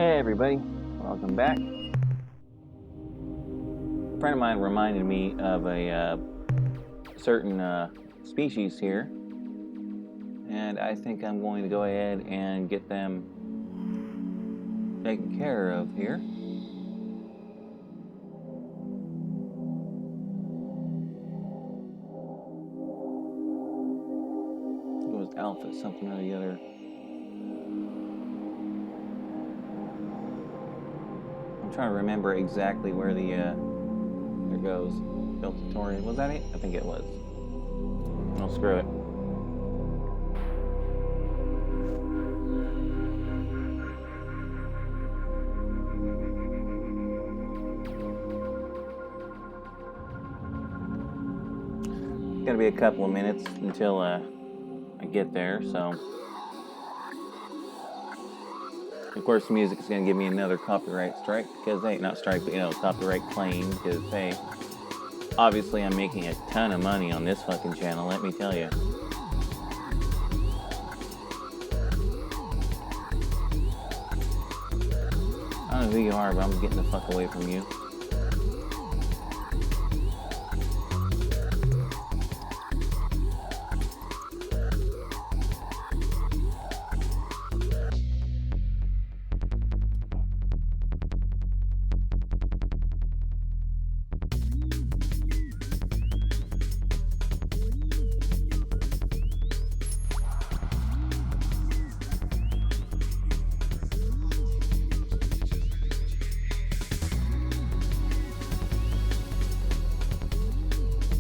Hey everybody, welcome back. A friend of mine reminded me of a certain species here, and I think I'm going to go ahead and get them taken care of here. It was alpha something or the other. I'm trying to remember exactly where the there goes Deltatorian. Was that it? I think it was. Oh, screw it. It's gonna be a couple of minutes until I get there, so of course the music is gonna give me another copyright strike because hey, not strike, but copyright claim because hey, obviously I'm making a ton of money on this fucking channel, let me tell you. I don't know who you are, but I'm getting the fuck away from you.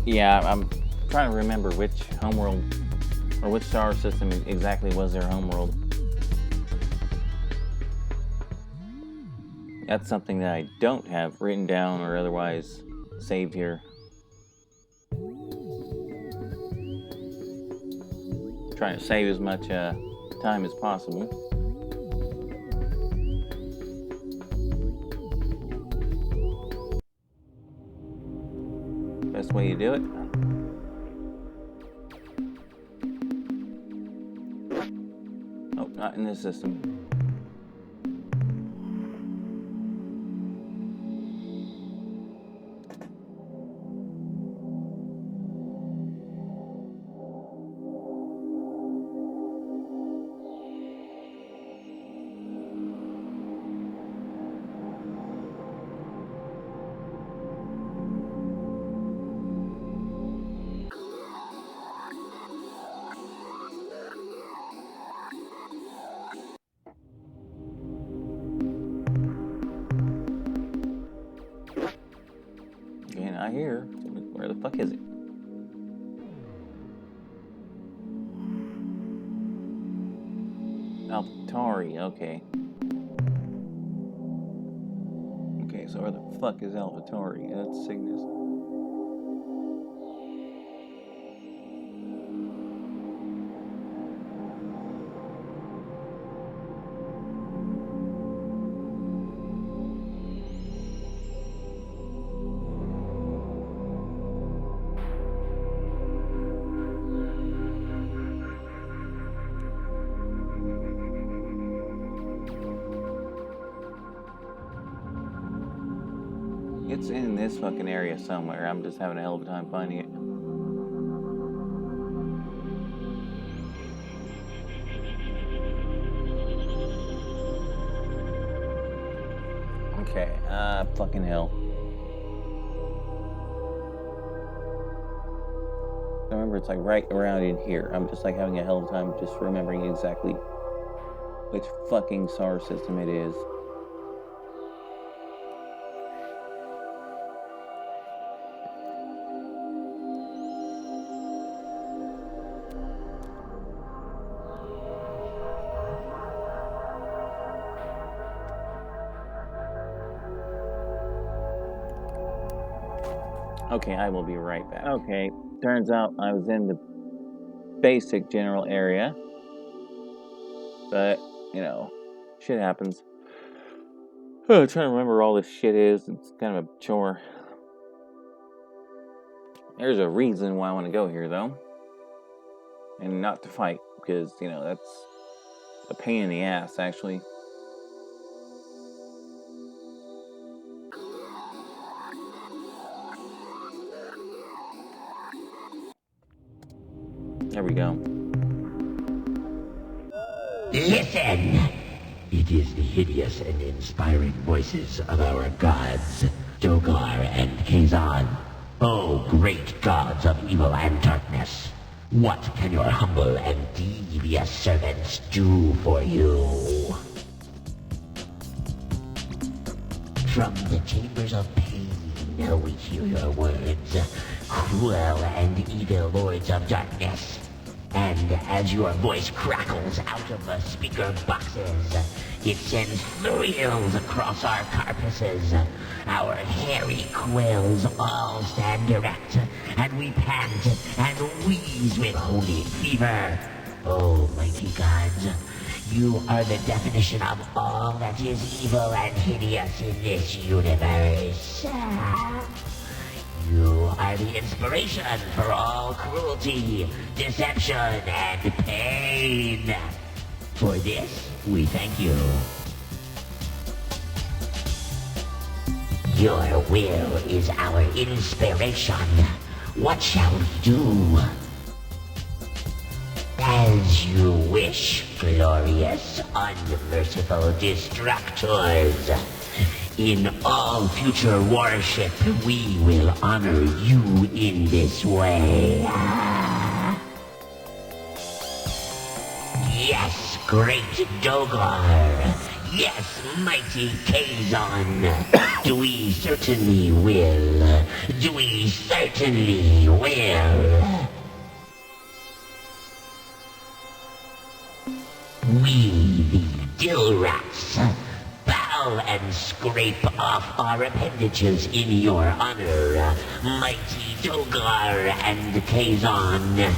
Yeah, I'm trying to remember which homeworld or which star system exactly was their homeworld. That's something that I don't have written down or otherwise saved here. Trying to save as much time as possible. Best way you do it. Oh, not in this system. Okay, not here. Where the fuck is it? Alphatari, okay. Okay, so where the fuck is Alphatari? That's Cygnus. It's in this fucking area somewhere. I'm just having a hell of a time finding it. Okay, fucking hell. I remember it's like right around in here. I'm just like having a hell of a time just remembering exactly which fucking star system it is. Okay, I will be right back. Okay, turns out I was in the basic general area. But, shit happens. Trying to remember where all this shit is. It's kind of a chore. There's a reason why I want to go here, though. And not to fight, because, that's a pain in the ass, actually. It is the hideous and inspiring voices of our gods, Dogar and Kazan. O great gods of evil and darkness, what can your humble and devious servants do for you? From the chambers of pain, we hear your words, cruel and evil lords of darkness. And as your voice crackles out of the speaker boxes, it sends thrills across our carapaces. Our hairy quills all stand erect, and we pant and wheeze with holy fever. Oh, mighty gods, you are the definition of all that is evil and hideous in this universe. You are the inspiration for all cruelty, deception, and pain. For this, we thank you. Your will is our inspiration. What shall we do? As you wish, glorious, unmerciful destructors. In all future worship, we will honor you in this way. Yes, great Dogar. Yes, mighty Kazan. We certainly will. We certainly will. We, the Dill Rats, bow and scrape off our appendages in your honor, mighty Dogar and Kazan.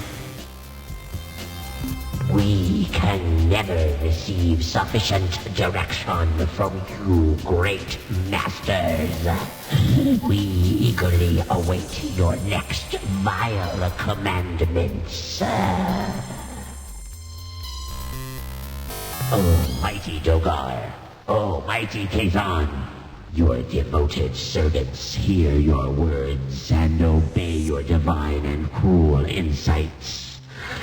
We can never receive sufficient direction from you, great masters. We eagerly await your next vile commandments. Oh, mighty Dogar. Oh, mighty Kazan. Your devoted servants hear your words and obey your divine and cruel insights.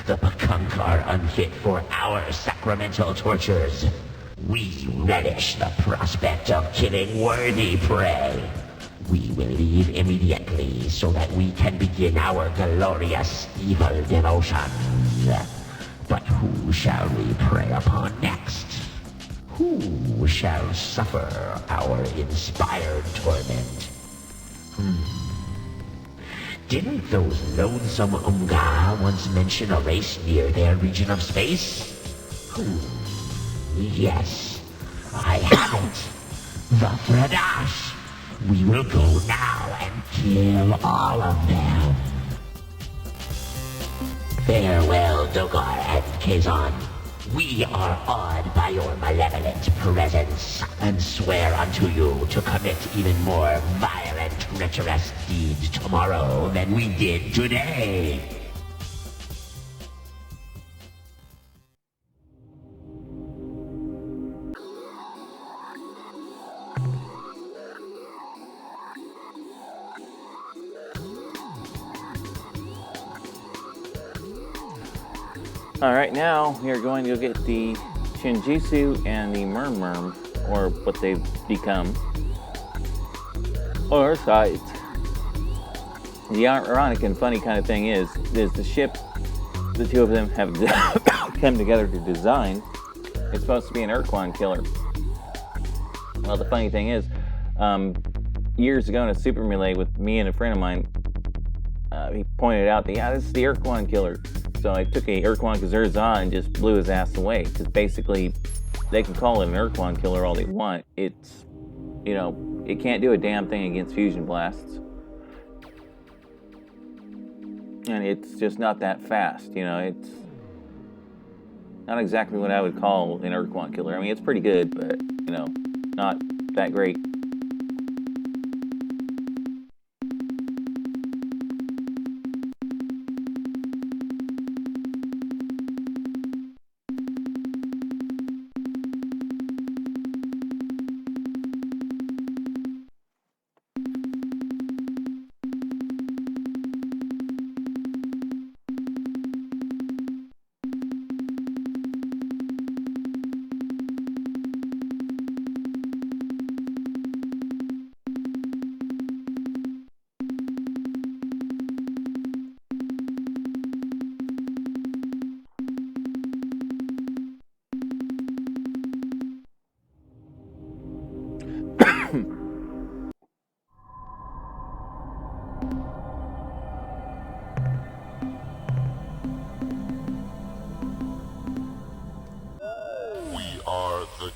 The Pakunk are unfit for our sacramental tortures. We relish the prospect of killing worthy prey. We will leave immediately so that we can begin our glorious evil devotions. But who shall we prey upon next? Who shall suffer our inspired torment? Didn't those lonesome Unga once mention a race near their region of space? Yes, I have it. The Fradash. We will go now and kill all of them. Farewell, Dogar and Kazan. We are awed by your malevolent presence, and swear unto you to commit even more vile and treacherous deeds tomorrow than we did today. Alright, now we are going to get the Shinjitsu and the Chmmr, or what they've become, on our sides. The ironic and funny kind of thing is the ship the two of them have come together to design is supposed to be an Ur-Quan killer. Well, the funny thing is, years ago in a Super Melee with me and a friend of mine, he pointed out that, yeah, this is the Ur-Quan killer. So I took a Ur-Quan Kazurza and just blew his ass away. Because basically, they can call it an Ur-Quan killer all they want. It's, you know, it can't do a damn thing against fusion blasts. And it's just not that fast, you know. It's not exactly what I would call an Ur-Quan killer. I mean, it's pretty good, but, you know, not that great.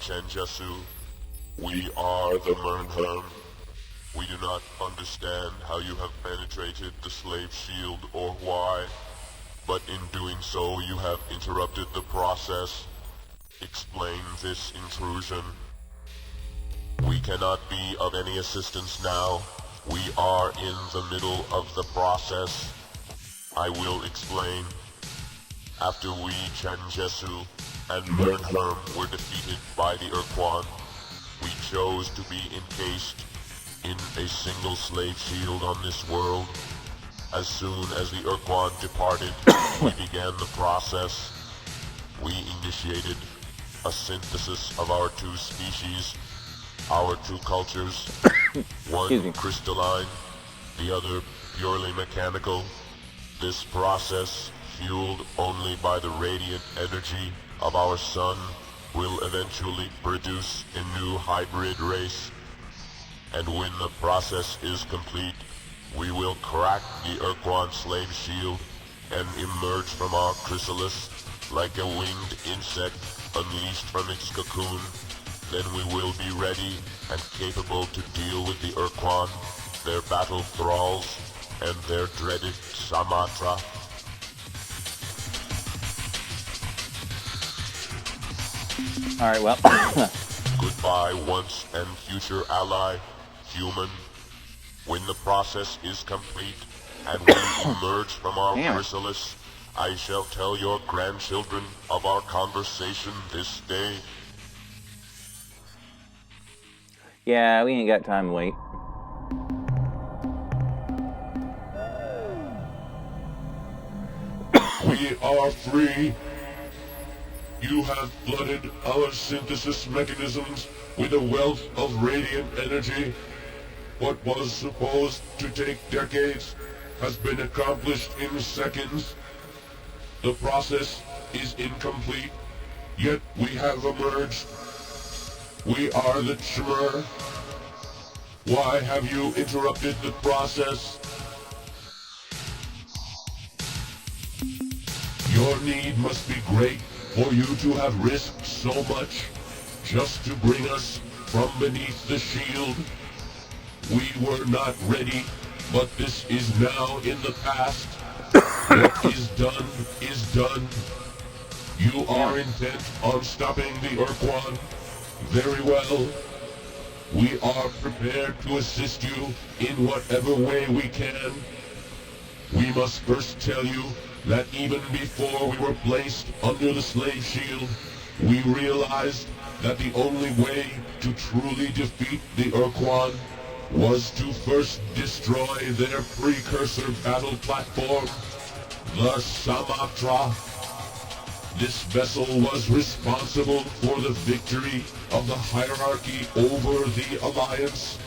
Chmmr. We are the Mernherm. We do not understand how you have penetrated the slave shield or why, but in doing so you have interrupted the process. Explain this intrusion. We cannot be of any assistance now. We are in the middle of the process. I will explain. After we, Chmmr and Mernherm, were defeated by the Ur-Quan, we chose to be encased in a single slave shield on this world. As soon as the Ur-Quan departed, we began the process. We initiated a synthesis of our two species, our two cultures, one crystalline, the other purely mechanical. This process, fueled only by the radiant energy of our sun, will eventually produce a new hybrid race. And when the process is complete, we will crack the Ur-Quan slave shield and emerge from our chrysalis like a winged insect unleashed from its cocoon. Then we will be ready and capable to deal with the Ur-Quan, their battle thralls, and their dreaded Chmmr. Alright, well. Goodbye, once and future ally, human. When the process is complete and we emerge from our chrysalis, I shall tell your grandchildren of our conversation this day. Yeah, we ain't got time to wait. We are free. You have flooded our synthesis mechanisms with a wealth of radiant energy. What was supposed to take decades has been accomplished in seconds. The process is incomplete, yet we have emerged. We are the Chmmr. Why have you interrupted the process? Your need must be great for you to have risked so much just to bring us from beneath the shield. We were not ready, but this is now in the past. What is done is done. You are intent on stopping the Ur-Quan. Very well. We are prepared to assist you in whatever way we can. We must first tell you that even before we were placed under the slave shield, we realized that the only way to truly defeat the Ur-Quan was to first destroy their precursor battle platform, the Chmmr. This vessel was responsible for the victory of the hierarchy over the Alliance.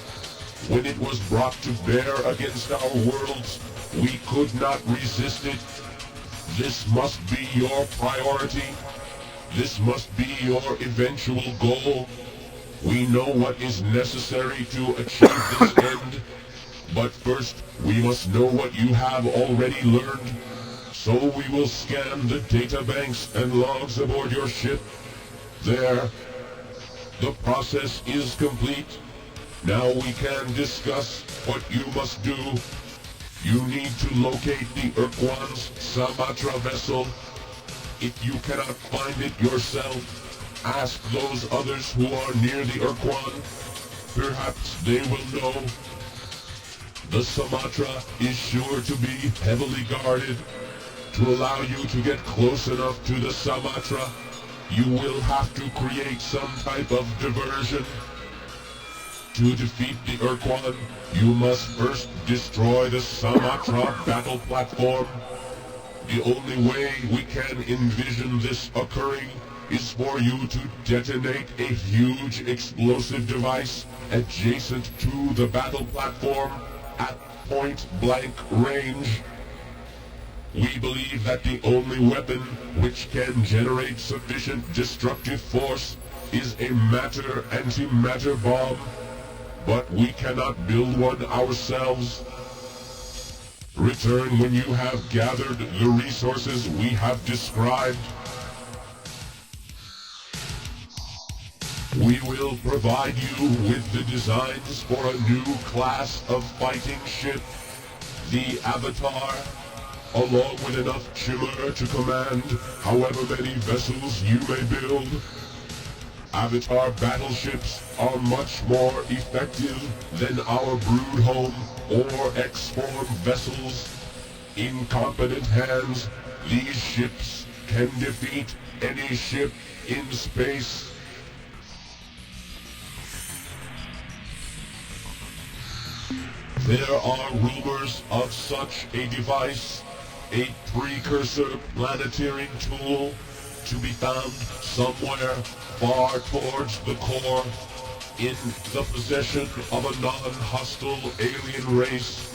When it was brought to bear against our worlds, we could not resist it. This must be your priority. This must be your eventual goal. We know what is necessary to achieve this end, but first we must know what you have already learned. So we will scan the databanks and logs aboard your ship. There. The process is complete. Now we can discuss what you must do. You need to locate the Ur-Quan's Chmmr vessel. If you cannot find it yourself, ask those others who are near the Ur-Quan. Perhaps they will know. The Chmmr is sure to be heavily guarded. To allow you to get close enough to the Chmmr, you will have to create some type of diversion. To defeat the Ur-Quan, you must first destroy the Chmmr battle platform. The only way we can envision this occurring is for you to detonate a huge explosive device adjacent to the battle platform at point-blank range. We believe that the only weapon which can generate sufficient destructive force is a matter antimatter bomb, but we cannot build one ourselves. Return when you have gathered the resources we have described. We will provide you with the designs for a new class of fighting ship, the Avatar, along with enough Chmmr to command however many vessels you may build. Avatar battleships are much more effective than our Broodhome or X-Form vessels. In competent hands, these ships can defeat any ship in space. There are rumors of such a device, a precursor planetary tool, to be found somewhere far towards the core, in the possession of a non-hostile alien race.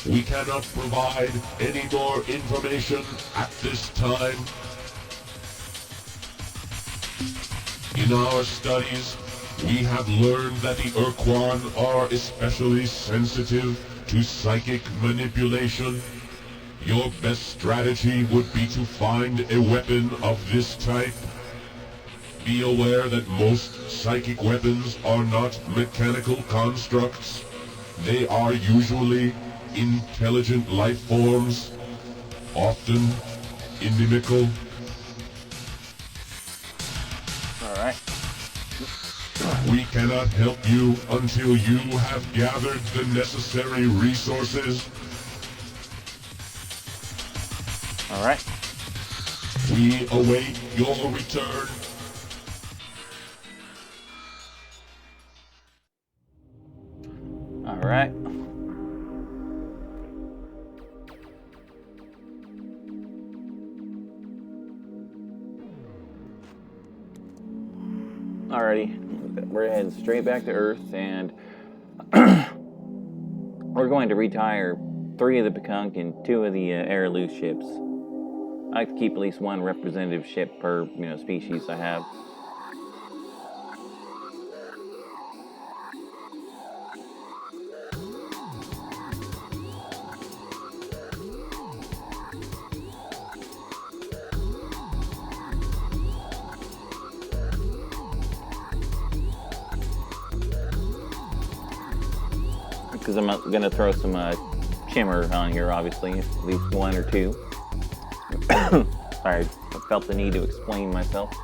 We cannot provide any more information at this time. In our studies, we have learned that the Ur-Quan are especially sensitive to psychic manipulation. Your best strategy would be to find a weapon of this type. Be aware that most psychic weapons are not mechanical constructs. They are usually intelligent life forms, often inimical. Alright. We cannot help you until you have gathered the necessary resources. Alright. We await your return. Alright. Alrighty. We're heading straight back to Earth, and we're going to retire 3 of the Pekunk and 2 of the Airloose ships. I like to keep at least 1 representative ship per, species I have. Because I'm going to throw some Chmmr on here, obviously, at least 1 or 2. Sorry, I felt the need to explain myself.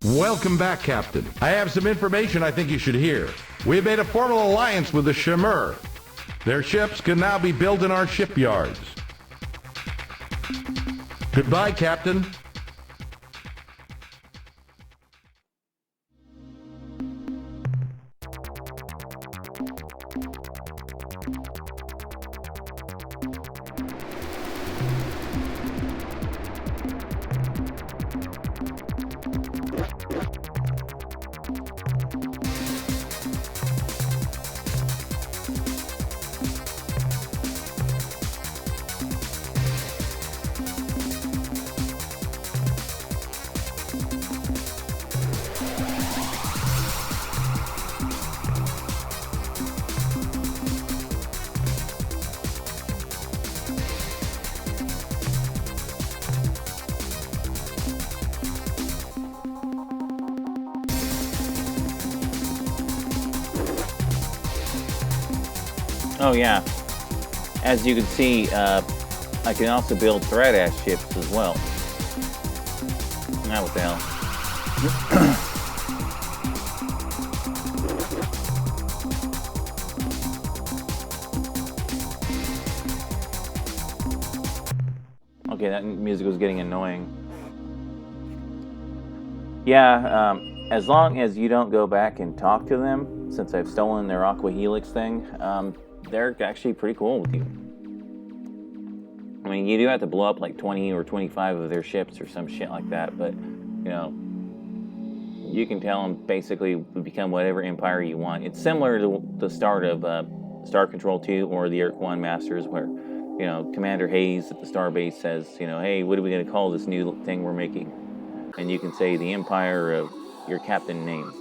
Welcome back, Captain. I have some information I think you should hear. We have made a formal alliance with the Chmmr. Their ships can now be built in our shipyards. Goodbye, Captain. Oh yeah, as you can see, I can also build thread-ass ships as well. Now what the hell? Okay, that music was getting annoying. Yeah, as long as you don't go back and talk to them, since I've stolen their Aqua Helix thing, they're actually pretty cool with you. I mean, you do have to blow up like 20 or 25 of their ships or some shit like that, but, you can tell them basically become whatever empire you want. It's similar to the start of Star Control 2 or the Ur-Quan Masters, where you know, Commander Hayes at the Starbase says, you know, hey, what are we going to call this new thing we're making? And you can say the Empire of your captain name.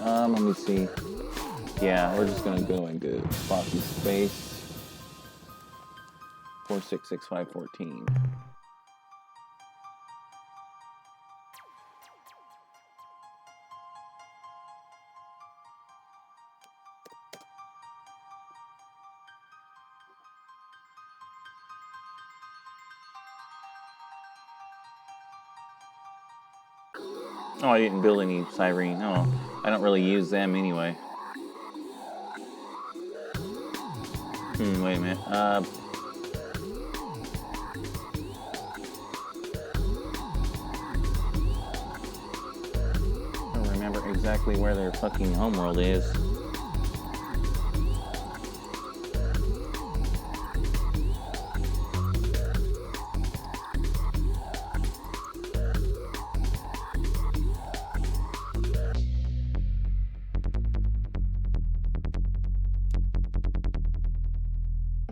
Let me see. Yeah, we're just gonna go into Boston Space 466514. Oh, I didn't build any Cyrene. Oh, I don't really use them anyway. Wait a minute. I don't remember exactly where their fucking homeworld is.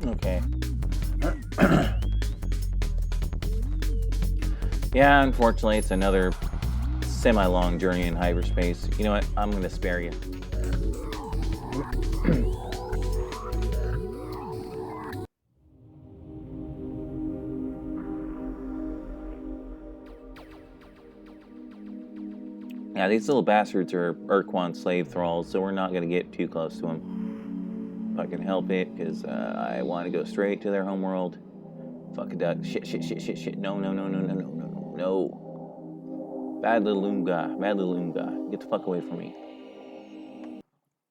Okay. Yeah, unfortunately, it's another semi-long journey in hyperspace. You know what? I'm going to spare you. Yeah, these little bastards are Ur-Quan slave thralls, so we're not going to get too close to them. If I can help it, because I want to go straight to their homeworld. Fuck it up. Shit. No. Bad little Oomga. Get the fuck away from me.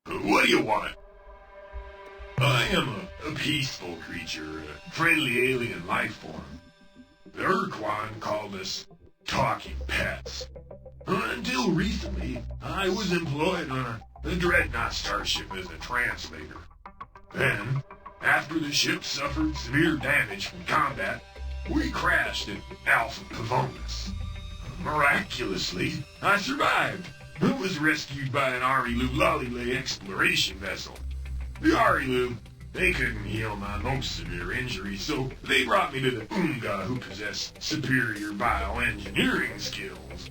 What do you want? I am a peaceful creature, a friendly alien life form. The Ur-Quan called us talking pets. Until recently, I was employed on a dreadnought starship as a translator. Then, after the ship suffered severe damage from combat, we crashed at Alpha Pavonis. Miraculously, I survived. I was rescued by an Arilu Lollylay exploration vessel. The Arilu, they couldn't heal my most severe injury, so they brought me to the Oomga who possess superior bioengineering skills.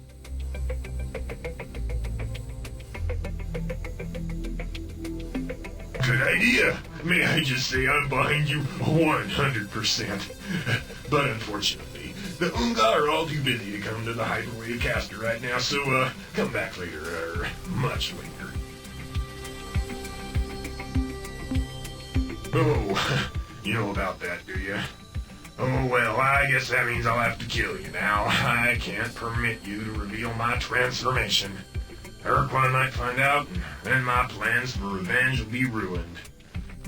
Good idea. May I just say I'm behind you 100%. But unfortunately, the Oomga are all too busy to come to the hyperwave caster right now, so come back later, or much later. Oh, you know about that, do you? Oh, well, I guess that means I'll have to kill you now. I can't permit you to reveal my transformation. Ur-Quan might find out, and then my plans for revenge will be ruined.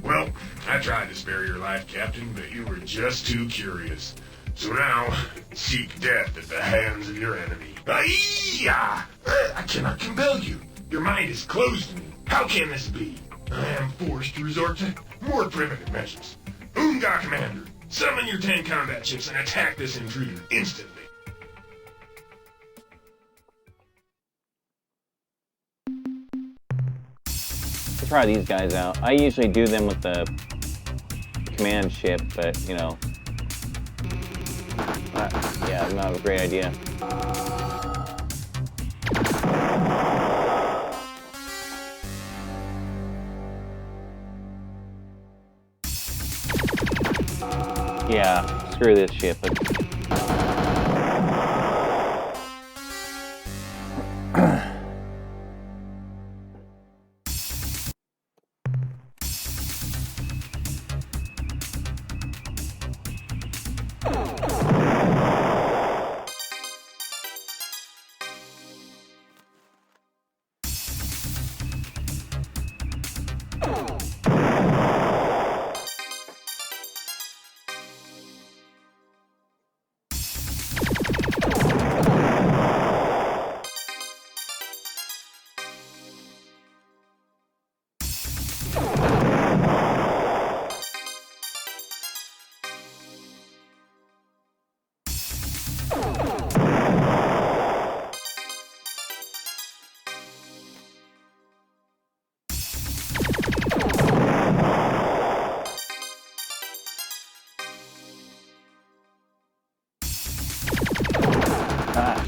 Well, I tried to spare your life, Captain, but you were just too curious. So now, seek death at the hands of your enemy. I cannot compel you. Your mind is closed to me. How can this be? I am forced to resort to more primitive measures. Oomga Commander, summon your 10 combat ships and attack this intruder instantly. Try these guys out. I usually do them with the command ship, but you know, yeah, not a great idea. Yeah, screw this ship.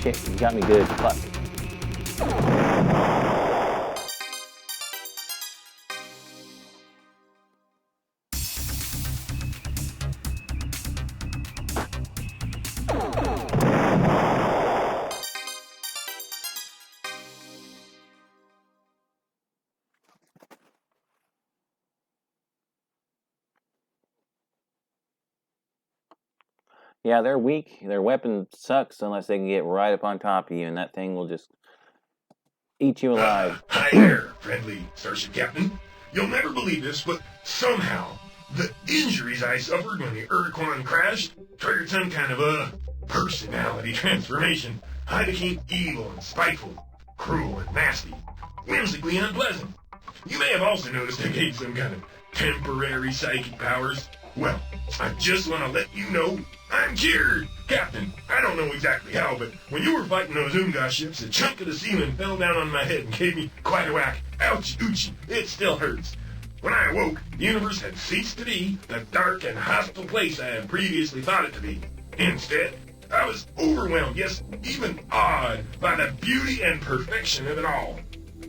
shit, you got me good. Fuck. Yeah, they're weak. Their weapon sucks unless they can get right up on top of you, and that thing will just eat you alive. Hi there, friendly Starship Captain. You'll never believe this, but somehow the injuries I suffered when the Ur-Quan crashed triggered some kind of a personality transformation. I became evil and spiteful, cruel and nasty, whimsically unpleasant. You may have also noticed I gained some kind of temporary psychic powers. Well, I just want to let you know I'm cured, Captain. I don't know exactly how, but when you were fighting those Ur-Quan ships, a chunk of the seaman fell down on my head and gave me quite a whack. Ouchie, oochie, it still hurts. When I awoke, the universe had ceased to be the dark and hostile place I had previously thought it to be. Instead, I was overwhelmed, yes, even awed by the beauty and perfection of it all.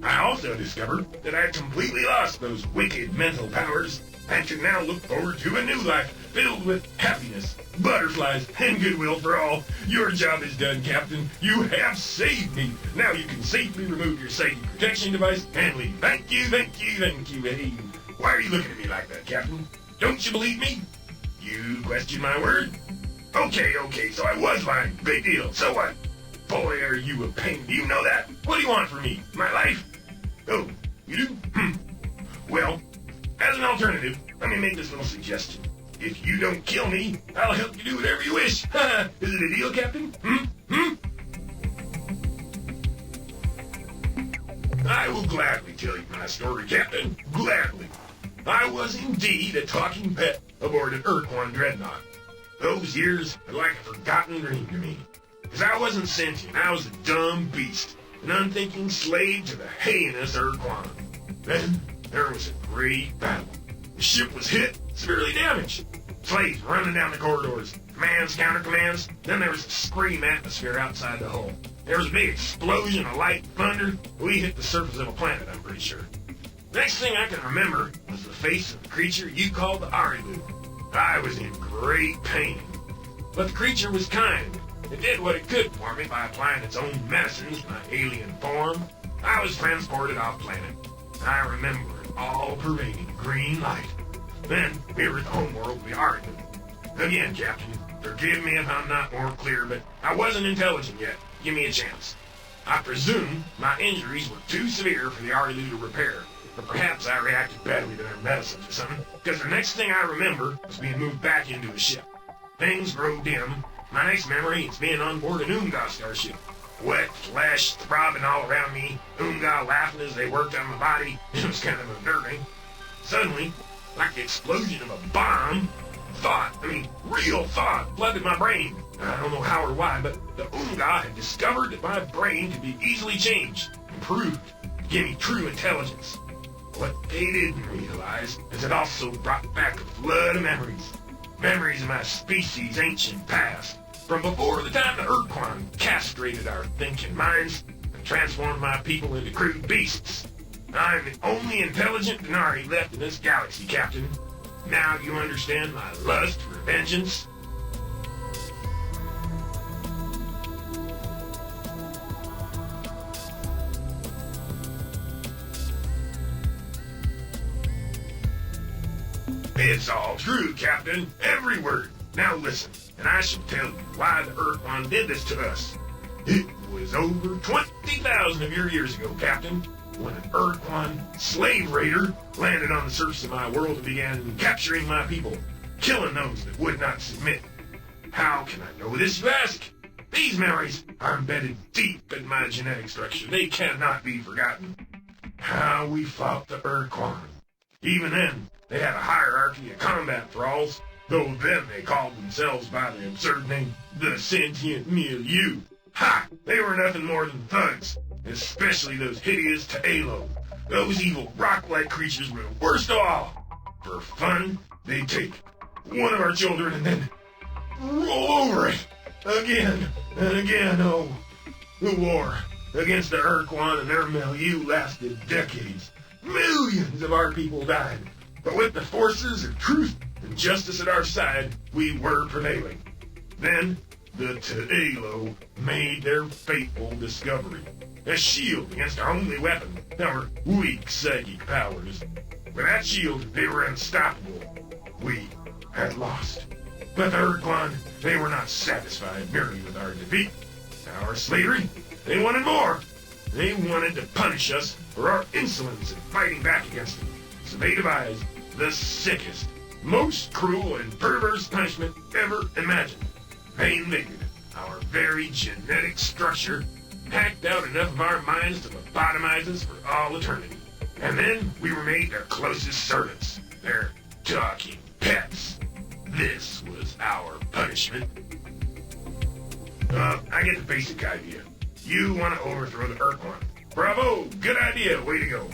I also discovered that I had completely lost those wicked mental powers and could now look forward to a new life filled with happiness, butterflies, and goodwill for all. Your job is done, Captain. You have saved me. Now you can safely remove your psychic protection device and leave. Thank you, thank you, thank you. Hey, why are you looking at me like that, Captain? Don't you believe me? You question my word? Okay, so I was lying. Big deal. So what? Boy, are you a pain. Do you know that? What do you want from me? My life? Oh, you do? Well, as an alternative, let me make this little suggestion. If you don't kill me, I'll help you do whatever you wish. Is it a deal, Captain? I will gladly tell you my story, Captain. Gladly. I was indeed a talking pet aboard an Ur-Quan dreadnought. Those years are like a forgotten dream to me. Because I wasn't sentient, I was a dumb beast, an unthinking slave to the heinous Ur-Quan. Then there was a great battle. The ship was hit, severely damaged. Slaves running down the corridors, commands, counter-commands. Then there was a scream atmosphere outside the hull. There was a big explosion of light and thunder. We hit the surface of a planet, I'm pretty sure. Next thing I can remember was the face of the creature you called the Arilu. I was in great pain. But the creature was kind. It did what it could for me by applying its own medicines to my alien form. I was transported off planet. I remember an all-pervading green light. Then we were at the homeworld of the Arilu. Again, Captain, forgive me if I'm not more clear, but I wasn't intelligent yet. Give me a chance. I presume my injuries were too severe for the Arilu to repair. But perhaps I reacted badly to their medicines or something, because the next thing I remember was being moved back into a ship. Things grow dim. My next memory is being on board an Ur-Quan starship. Wet flesh throbbing all around me, Ur-Quan laughing as they worked on my body. It was kind of unnerving. Suddenly, like the explosion of a bomb, real thought flooded my brain. I don't know how or why, but the Ur-Quan had discovered that my brain could be easily changed, improved, give me true intelligence. What they didn't realize is it also brought back a flood of memories. Memories of my species' ancient past. From before the time the Ur-Quan castrated our thinking minds and transformed my people into crude beasts. I'm the only intelligent Denari left in this galaxy, Captain. Now you understand my lust for vengeance? It's all true, Captain. Every word. Now listen, and I shall tell you why the Ur-Quan did this to us. It was over 20,000 of your years ago, Captain, when an Ur-Quan slave raider landed on the surface of my world and began capturing my people, killing those that would not submit. How can I know this, you ask? These memories are embedded deep in my genetic structure. They cannot be forgotten. How we fought the Ur-Quan. Even then, they had a hierarchy of combat thralls, though then they called themselves by the absurd name, the Sentient Milieu. Ha! They were nothing more than thugs, especially those hideous Taelo. Those evil rock-like creatures were the worst of all. For fun, they'd take one of our children and then roll over it again and again. Oh, The war against the Ur-Quan and their milieu lasted decades. Millions of our people died. But with the forces of truth and justice at our side, we were prevailing. Then, the Ta'alo made their fateful discovery. A shield against our only weapon, our weak psychic powers. With that shield, they were unstoppable. We had lost. But the Ur-Quan, they were not satisfied merely with our defeat. Our slavery, they wanted more. They wanted to punish us for our insolence in fighting back against them. So they devised the sickest, most cruel and perverse punishment ever imagined. They invaded our very genetic structure, hacked out enough of our minds to lobotomize us for all eternity. And then we were made their closest servants, their talking pets. This was our punishment. I get the basic idea. You want to overthrow the Ur-Quan. Bravo! Good idea! Way to go.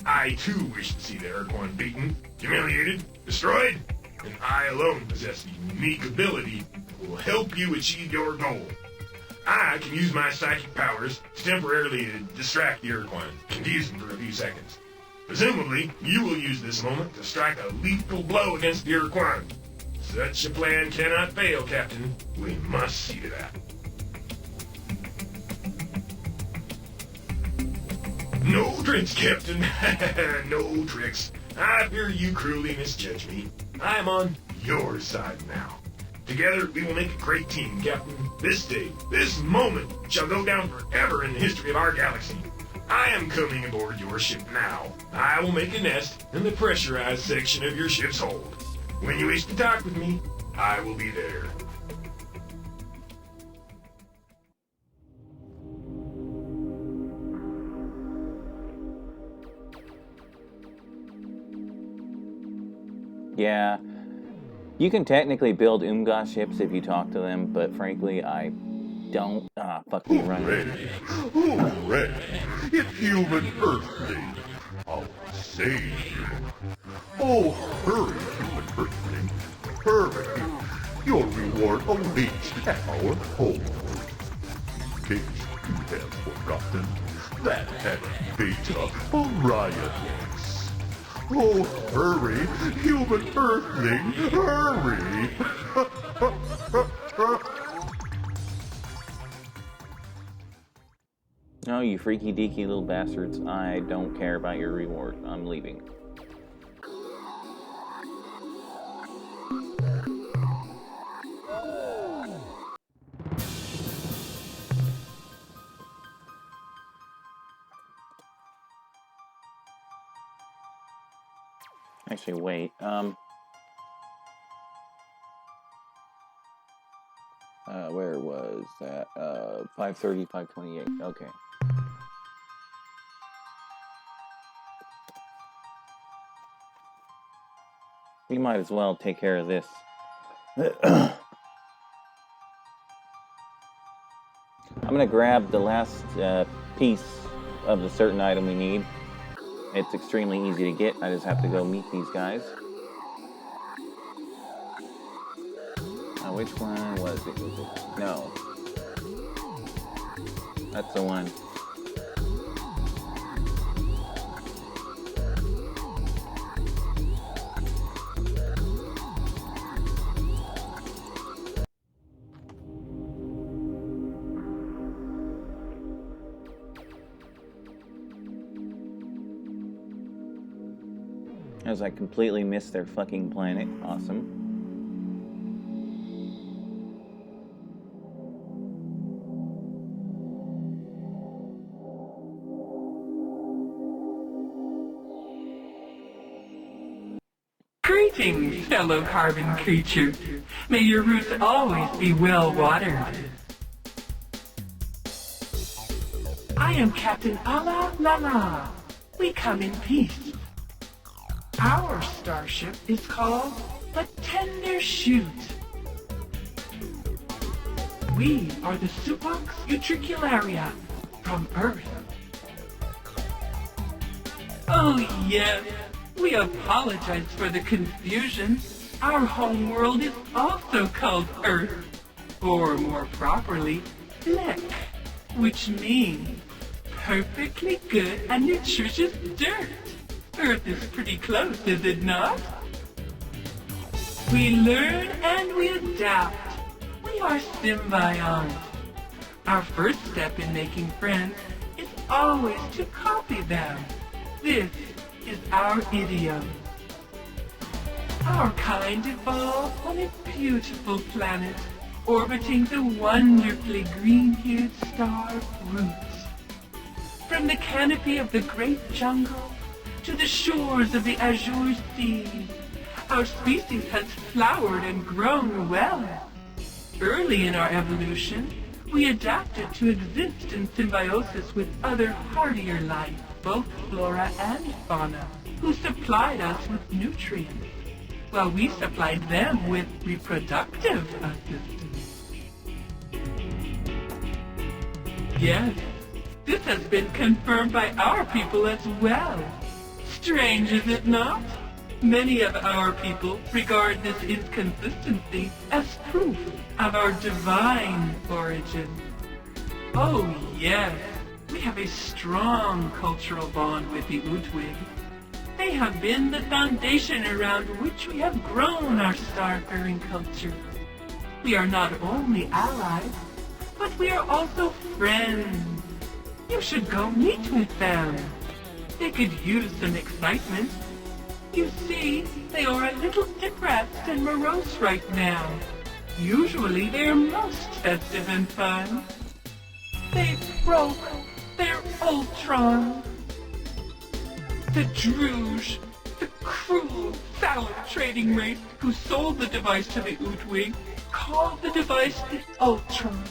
I too wish to see the Ur-Quan beaten, humiliated, destroyed, and I alone possess the unique ability that will help you achieve your goal. I can use my psychic powers to temporarily distract the Ur-Quan, confuse them for a few seconds. Presumably, you will use this moment to strike a lethal blow against the Ur-Quan. Such a plan cannot fail, Captain. We must see to that. No tricks, Captain. No tricks. I fear you cruelly misjudge me. I am on your side now. Together, we will make a great team, Captain. This day, this moment, shall go down forever in the history of our galaxy. I am coming aboard your ship now. I will make a nest in the pressurized section of your ship's hold. When you wish to talk with me, I will be there. Yeah, you can technically build Umga ships if you talk to them, but frankly, I don't. Fuck me, run. Hooray! It's human Earthling, our savior. Oh, hurry, human Earthling, hurry! Your reward awaits at our home. In case you have forgotten, that had Beta Orionix. Oh, hurry, human Earthling, hurry! No, you freaky deaky little bastards. I don't care about your reward. I'm leaving. Actually, wait. Where was that? 530, 528. Okay. We might as well take care of this. I'm gonna grab the last piece of the certain item we need. It's extremely easy to get. I just have to go meet these guys. Which one was it? No. That's the one. As I completely missed their fucking planet. Awesome. Greetings, fellow carbon creature. May your roots always be well watered. I am Captain Ala Lala. We come in peace. Our starship is called the Tender Shoot. We are the Supox Utricularia from Earth. Oh yes, we apologize for the confusion. Our home world is also called Earth, or more properly, Lek. which means perfectly good and nutritious dirt. Earth is pretty close, is it not? We learn and we adapt. We are symbionts. Our first step in making friends is always to copy them. This is our idiom. Our kind evolved on a beautiful planet orbiting the wonderfully green-hued star Roots. From the canopy of the great jungle to the shores of the azure sea, our species has flowered and grown well. Early in our evolution, we adapted to exist in symbiosis with other hardier life, both flora and fauna, who supplied us with nutrients, while we supplied them with reproductive assistance. Yes, this has been confirmed by our people as well. Strange, is it not? Many of our people regard this inconsistency as proof of our divine origin. Oh yes, we have a strong cultural bond with the Utwig. They have been the foundation around which we have grown our star-faring culture. We are not only allies, but we are also friends. You should go meet with them. They could use some excitement. You see, they are a little depressed and morose right now. Usually they are most festive and fun. They broke their Ur-Quan. The Druge, the cruel, foul trading race who sold the device to the Utwig, called the device the Ur-Quan,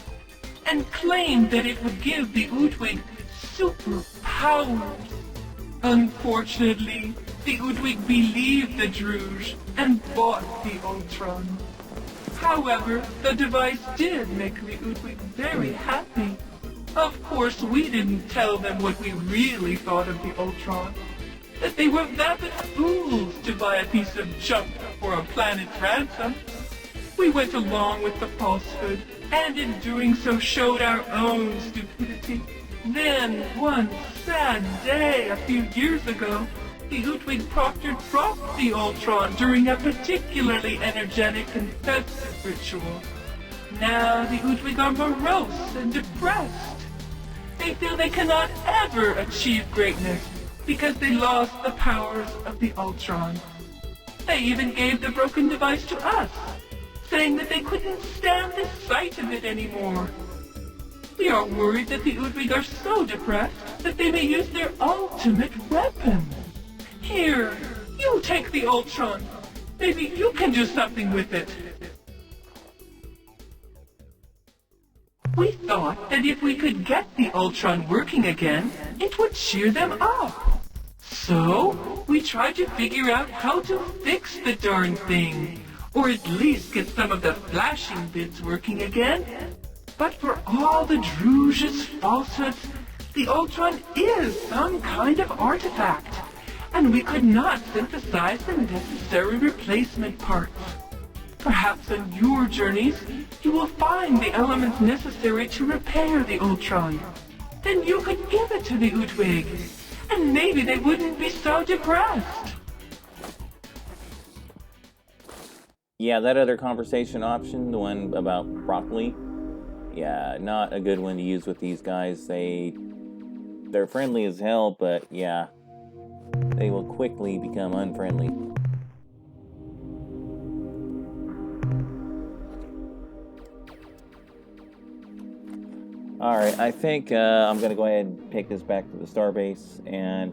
and claimed that it would give the Utwig superpowers. Unfortunately, the Utwig believed the Druge and bought the Ur-Quan. However, the device did make the Utwig very happy. Of course, we didn't tell them what we really thought of the Ur-Quan, that they were vapid fools to buy a piece of junk for a planet's ransom. We went along with the falsehood, and in doing so showed our own stupidity. Then, one sad day a few years ago, the Utwig Proctor dropped the Ur-Quan during a particularly energetic and festive ritual. Now the Utwig are morose and depressed. They feel they cannot ever achieve greatness because they lost the powers of the Ur-Quan. They even gave the broken device to us, saying that they couldn't stand the sight of it anymore. We are worried that the Utwig are so depressed that they may use their ultimate weapon. Here, you take the Ur-Quan. Maybe you can do something with it. We thought that if we could get the Ur-Quan working again, it would cheer them up. So, we tried to figure out how to fix the darn thing, or at least get some of the flashing bits working again. But for all the Druge's falsehoods, the Ur-Quan is some kind of artifact, and we could not synthesize the necessary replacement parts. Perhaps on your journeys, you will find the elements necessary to repair the Ur-Quan. Then you could give it to the Utwig, and maybe they wouldn't be so depressed. Yeah, that other conversation option, the one about broccoli, yeah, not a good one to use with these guys. They're friendly as hell, but yeah, they will quickly become unfriendly. Alright, I think I'm going to go ahead and take this back to the starbase and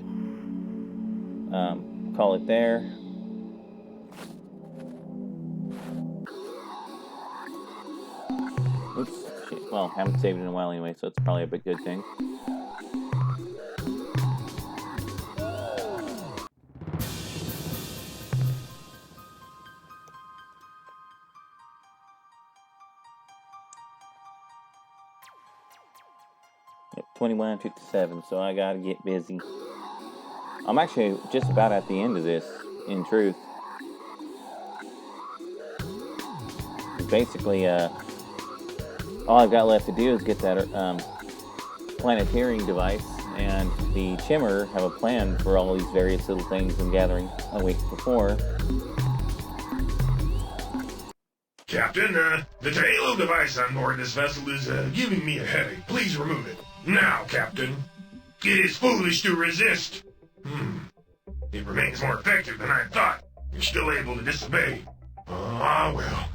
call it there. Oops, shit. Well, haven't saved it in a while anyway, so it's probably a bit good thing. Yep, 21:57, so I gotta get busy. I'm actually just about at the end of this, in truth. Basically, all I've got left to do is get that planetary device, and the Chmmr have a plan for all these various little things and gathering. Oh wait, before. Captain, the halo device on board this vessel is giving me a headache. Please remove it. Now, Captain. It is foolish to resist. It remains more effective than I thought. You're still able to disobey. Ah, well.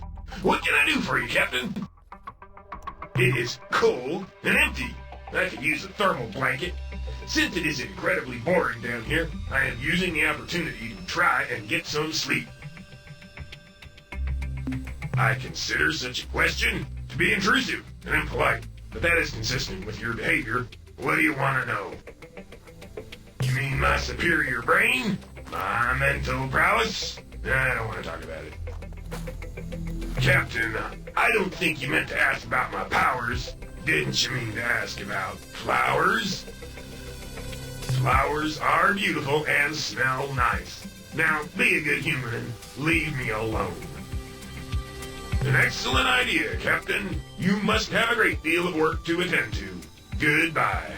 What can I do for you, Captain? It is cold and empty. I could use a thermal blanket. Since it is incredibly boring down here, I am using the opportunity to try and get some sleep. I consider such a question to be intrusive and impolite, but that is consistent with your behavior. What do you want to know? You mean my superior brain? My mental prowess? I don't want to talk about it. Captain, I don't think you meant to ask about my powers. Didn't you mean to ask about flowers? Flowers are beautiful and smell nice. Now, be a good human and leave me alone. An excellent idea, Captain. You must have a great deal of work to attend to. Goodbye.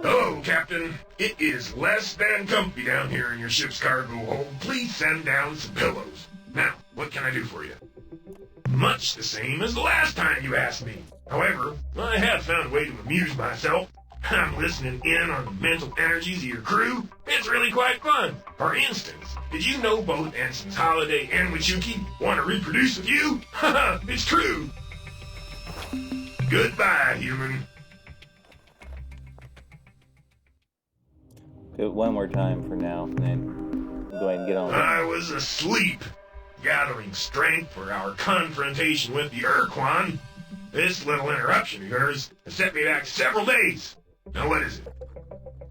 Hello, Captain. It is less than comfy down here in your ship's cargo hold. Please send down some pillows. Now, what can I do for you? Much the same as the last time you asked me. However, I have found a way to amuse myself. I'm listening in on the mental energies of your crew. It's really quite fun. For instance, did you know both Ensigns Holiday and Wichuki want to reproduce with you? Haha, it's true. Goodbye, human. Do it one more time for now, and then go ahead and get on. I was asleep, gathering strength for our confrontation with the Ur-Quan. This little interruption of yours has set me back several days. Now what is it?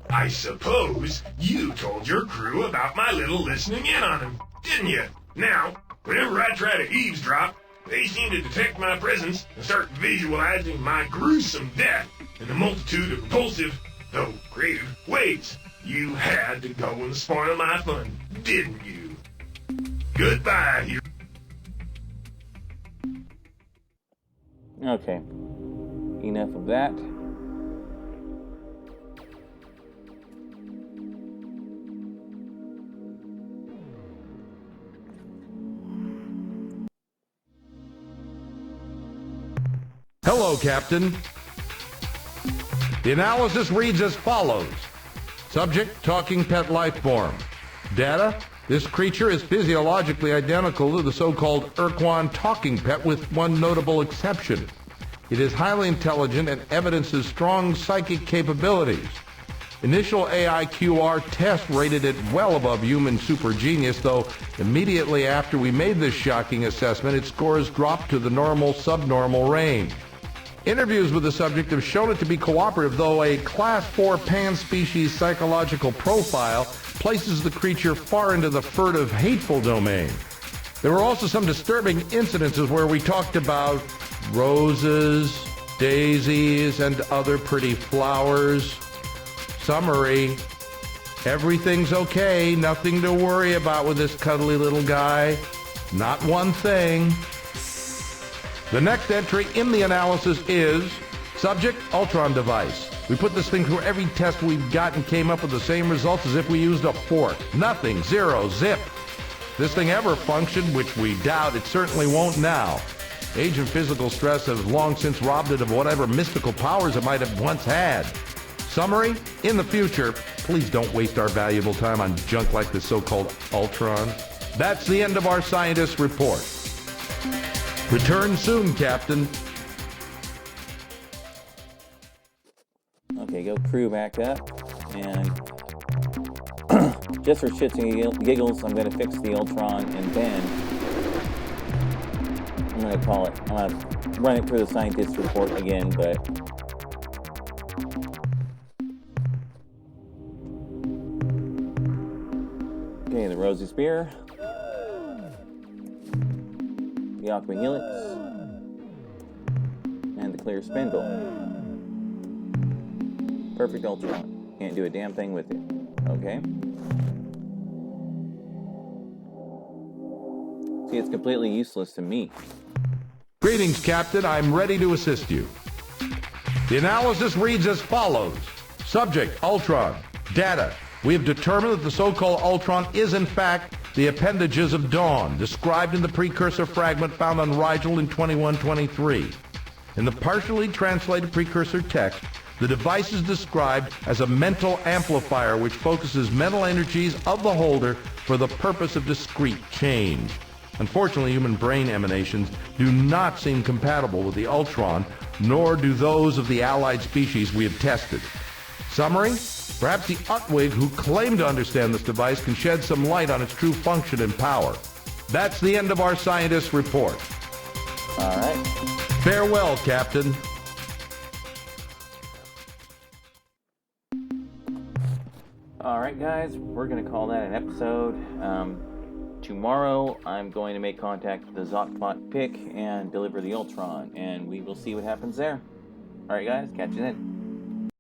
I suppose you told your crew about my little listening in on them, didn't you? Now, whenever I try to eavesdrop, they seem to detect my presence and start visualizing my gruesome death in a multitude of repulsive, though creative, ways. You had to go and spoil my fun, didn't you? Goodbye, you. Okay. Enough of that. Hello, Captain. The analysis reads as follows. Subject, talking pet life form. Data, this creature is physiologically identical to the so-called Ur-Quan talking pet with one notable exception. It is highly intelligent and evidences strong psychic capabilities. Initial AIQR test rated it well above human super genius, though immediately after we made this shocking assessment, its scores dropped to the normal subnormal range. Interviews with the subject have shown it to be cooperative, though a Class 4 pan-species psychological profile places the creature far into the furtive, hateful domain. There were also some disturbing incidences where we talked about roses, daisies, and other pretty flowers. Summary: everything's okay, nothing to worry about with this cuddly little guy. Not one thing. The next entry in the analysis is subject, Ur-Quan device. We put this thing through every test we've got and came up with the same results as if we used a fork. Nothing, zero, zip. If this thing ever functioned, which we doubt, it certainly won't now. Age and physical stress have long since robbed it of whatever mystical powers it might have once had. Summary, in the future, please don't waste our valuable time on junk like the so-called Ur-Quan. That's the end of our scientist report. Return soon, Captain. Okay, go crew back up, and just for shits and giggles, I'm going to fix the Ur-Quan, and then I'm going to run it through the scientist report again, but okay, the Rosy Spear, the Aqua Helix, and the Clear Spindle. Perfect Ur-Quan. Can't do a damn thing with it. Okay? See, it's completely useless to me. Greetings, Captain. I'm ready to assist you. The analysis reads as follows. Subject, Ultron. Data. We have determined that the so-called Ultron is, in fact, the appendages of Dawn, described in the precursor fragment found on Rigel in 2123. In the partially translated precursor text, the device is described as a mental amplifier which focuses mental energies of the holder for the purpose of discrete change. Unfortunately, human brain emanations do not seem compatible with the Ultron, nor do those of the allied species we have tested. Summary? Perhaps the Utwig who claim to understand this device can shed some light on its true function and power. That's the end of our scientist's report. All right. Farewell, Captain. All right, guys, we're going to call that an episode. Tomorrow, I'm going to make contact with the Zotpot pick and deliver the Ultron, and we will see what happens there. All right, guys, catch you then.